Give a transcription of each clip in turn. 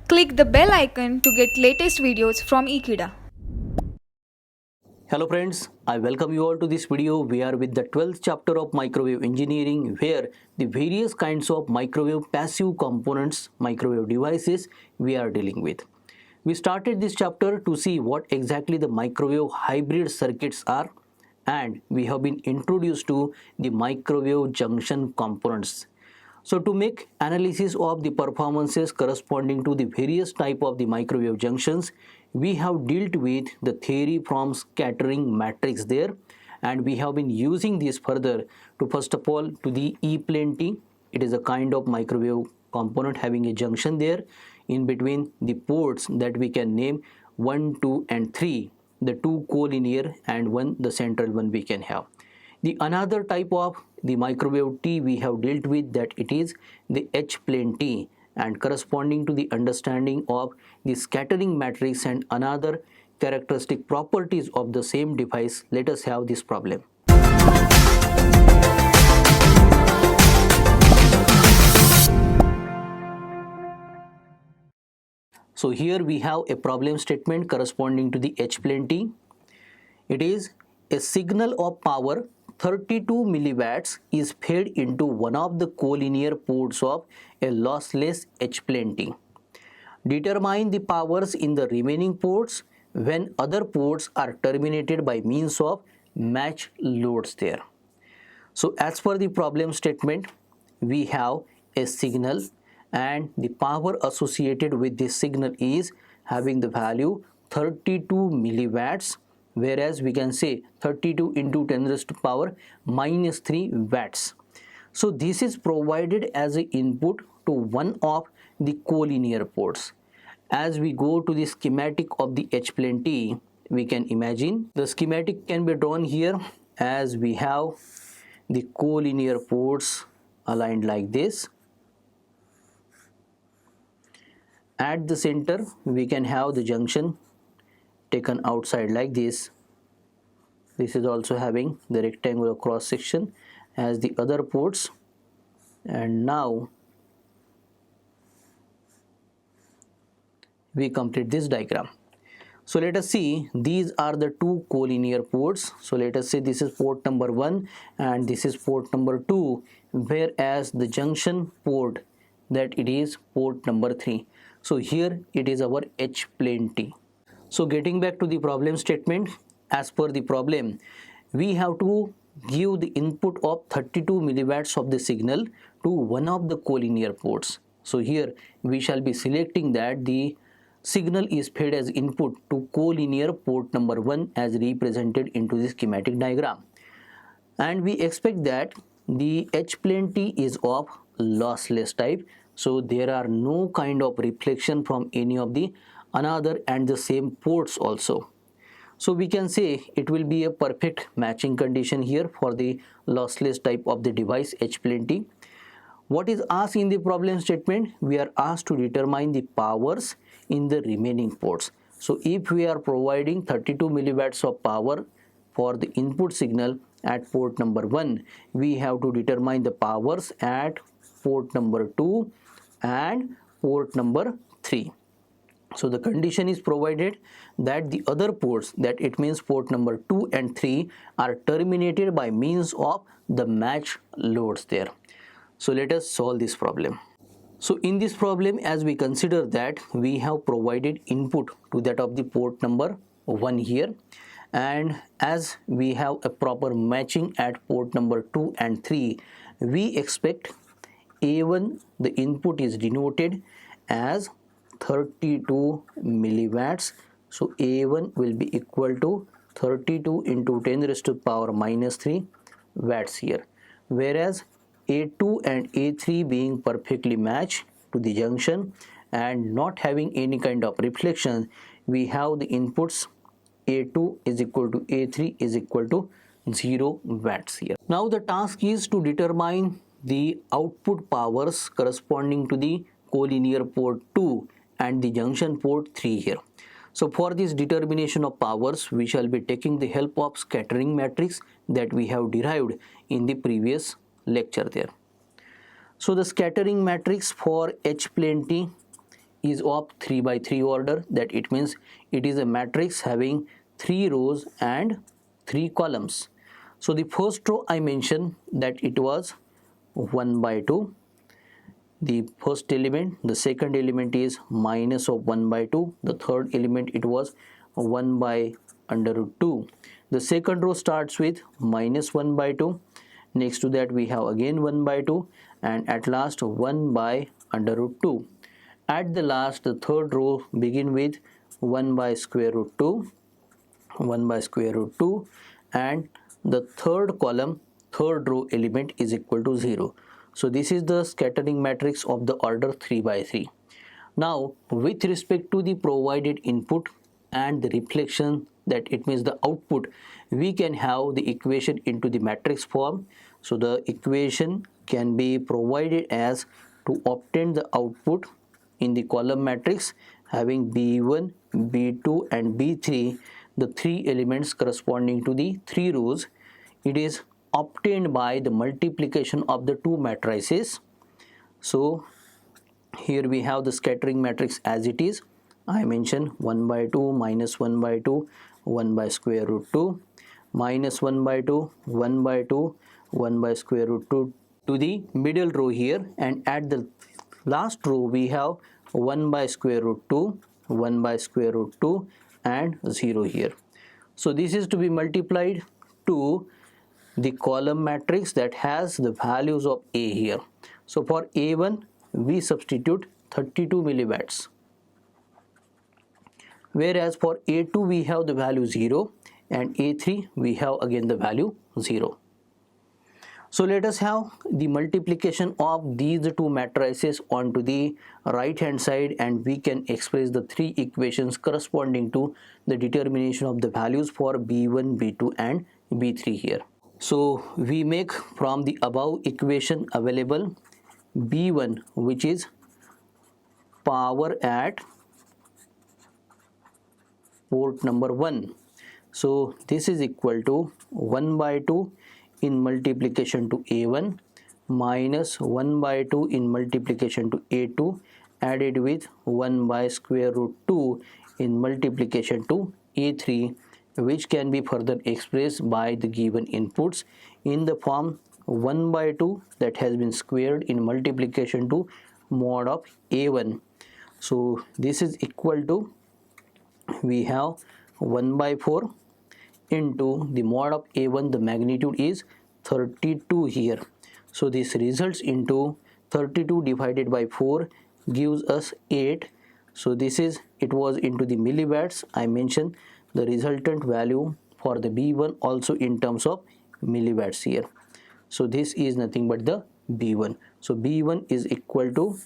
Click the bell icon to get latest videos from Ekeeda. Hello friends, I welcome you all to this video. We are with the 12th chapter of microwave engineering, where the various kinds of microwave passive components, microwave devices we are dealing with. We started this chapter to see what exactly the microwave hybrid circuits are, and we have been introduced to the microwave junction components. So to make analysis of the performances corresponding to the various type of the microwave junctions, we have dealt with the theory from scattering matrix there, and we have been using this further to first of all to the h-planetee. It is a kind of microwave component having a junction there in between the ports that we can name 1, 2 and 3, the two collinear and one the central one we can have. The another type of the microwave T we have dealt with, that it is the h-planetee, and corresponding to the understanding of the scattering matrix and another characteristic properties of the same device, let us have this problem. So here we have a problem statement corresponding to the h-planetee. It is a signal of power 32 milliwatts is fed into one of the collinear ports of a lossless h-planetee. Determine the powers in the remaining ports when other ports are terminated by means of matched loads there. So as per the problem statement, we have a signal and the power associated with this signal is having the value 32 milliwatts, whereas we can say 32 into 10 raised to power minus 3 watts. So this is provided as an input to one of the collinear ports. As we go to the schematic of the h-planetee, we can imagine the schematic can be drawn here as we have the collinear ports aligned like this. At the center, we can have the junction taken outside like this. This is also having the rectangular cross section as the other ports, and now we complete this diagram. So let us see, these are the two collinear ports. So let us say this is port number 1 and this is port number 2, whereas the junction port, that it is port number 3. So here it is our h-planetee. So getting back to the problem statement, as per the problem, we have to give the input of 32 milliwatts of the signal to one of the collinear ports. So here we shall be selecting that the signal is fed as input to collinear port number 1 as represented into the schematic diagram. And we expect that the h-planetee is of lossless type. So there are no kind of reflection from any of the another and the same ports also. So we can say it will be a perfect matching condition here for the lossless type of the device h-planetee. What is asked in the problem statement? We are asked to determine the powers in the remaining ports. So if we are providing 32 milliwatts of power for the input signal at port number 1, we have to determine the powers at port number 2 and port number 3. So the condition is provided that the other ports, that it means port number 2 and 3, are terminated by means of the matched loads there. So let us solve this problem. So in this problem, as we consider that we have provided input to that of the port number 1 here, and as we have a proper matching at port number 2 and 3, we expect A1, the input is denoted as 32 milliwatts. So A1 will be equal to 32 into 10 raised to power minus 3 watts here, whereas A2 and A3 being perfectly matched to the junction and not having any kind of reflection, we have the inputs A2 is equal to A3 is equal to 0 watts here. Now the task is to determine the output powers corresponding to the collinear port 2 and the junction port 3 here. So for this determination of powers, we shall be taking the help of scattering matrix that we have derived in the previous lecture there. So the scattering matrix for h-planetee is of 3 by 3 order, that it means it is a matrix having 3 rows and 3 columns. So the first row I mentioned that it was 1 by 2, the first element. The second element is minus of 1 by 2. The third element it was 1 by under root 2. The second row starts with minus 1 by 2. Next to that we have again 1 by 2, and at last 1 by under root 2. At the last, the third row begin with 1 by square root 2, 1 by square root 2, and the third column, third row element is equal to 0. So this is the scattering matrix of the order 3 by 3. Now with respect to the provided input and the reflection, that it means the output, we can have the equation into the matrix form. So the equation can be provided as to obtain the output in the column matrix having B1, B2 and B3, the 3 elements corresponding to the 3 rows. It is obtained by the multiplication of the 2 matrices. So here we have the scattering matrix as it is. I mentioned 1 by 2, minus 1 by 2, 1 by square root 2, minus 1 by 2, 1 by 2, 1 by square root 2 to the middle row here, and at the last row we have 1 by square root 2, 1 by square root 2 and 0 here. So this is to be multiplied to the column matrix that has the values of A here. So for A1 we substitute 32 milliwatts, whereas for A2 we have the value 0 and A3 we have again the value 0. So let us have the multiplication of these two matrices onto the right hand side, and we can express the 3 equations corresponding to the determination of the values for B1, B2 and B3 here. So we make from the above equation available B1, which is power at port number 1. So this is equal to 1 by 2 in multiplication to A1 minus 1 by 2 in multiplication to A2 added with 1 by square root 2 in multiplication to A3, which can be further expressed by the given inputs in the form 1 by 2 that has been squared in multiplication to mod of A1. So this is equal to, we have 1 by 4 into the mod of A1, the magnitude is 32 here. So this results into 32 divided by 4 gives us 8. So this is, it was into the milliwatts. I mentioned the resultant value for the B1 also in terms of milliwatts here. So this is nothing but the B1. So B1 is equal to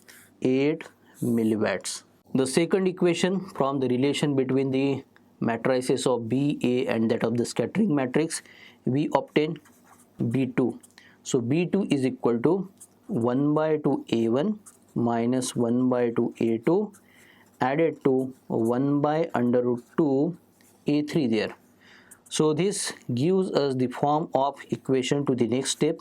8 milliwatts. The second equation from the relation between the matrices of B, A and that of the scattering matrix, we obtain B2. So B2 is equal to 1 by 2 A1 minus 1 by 2 A2 added to 1 by under root 2 A3 there. So this gives us the form of equation to the next step,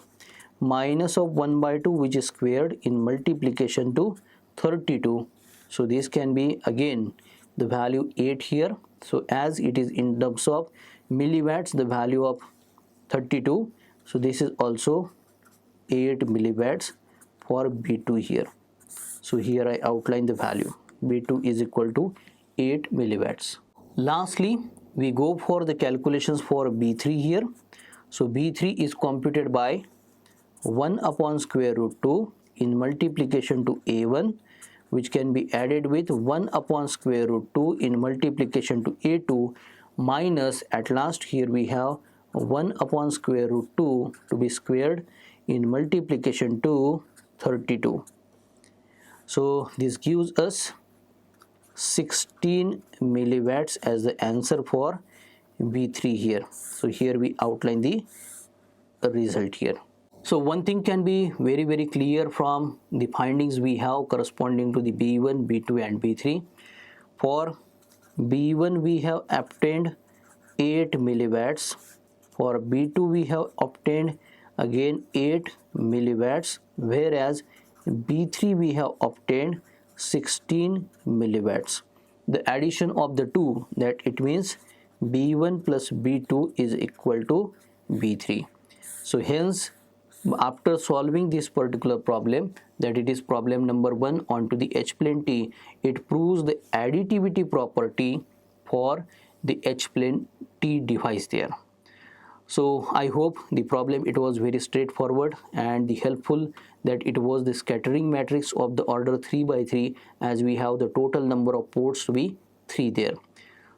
minus of 1 by 2 which is squared in multiplication to 32. So this can be again the value 8 here. So as it is in terms of milliwatts, the value of 32, so this is also 8 milliwatts for B2 here. So here I outline the value. B2 is equal to 8 milliwatts. Lastly, we go for the calculations for B3 here. So B3 is computed by 1 upon square root 2 in multiplication to A1, which can be added with 1 upon square root 2 in multiplication to A2 minus, at last here we have 1 upon square root 2 to be squared in multiplication to 32. So this gives us 16 milliwatts as the answer for B3 here. So here we outline the result here. So one thing can be very clear from the findings we have corresponding to the B1, B2 and B3. For B1 we have obtained 8 milliwatts. For B2 we have obtained again 8 milliwatts, whereas B3 we have obtained 16 milliwatts. The addition of the two, that it means B1 plus B2 is equal to B3. So hence, after solving this particular problem, that it is problem number 1 onto the h-plane T, it proves the additivity property for the h-plane T device there. So I hope the problem, it was very straightforward and the helpful, that it was the scattering matrix of the order 3 by 3, as we have the total number of ports to be 3 there.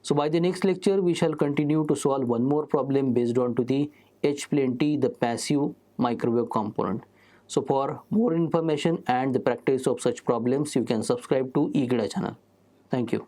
So by the next lecture we shall continue to solve one more problem based on to the h-plane T, the passive microwave component. So for more information and the practice of such problems, you can subscribe to Ekeeda channel. Thank you.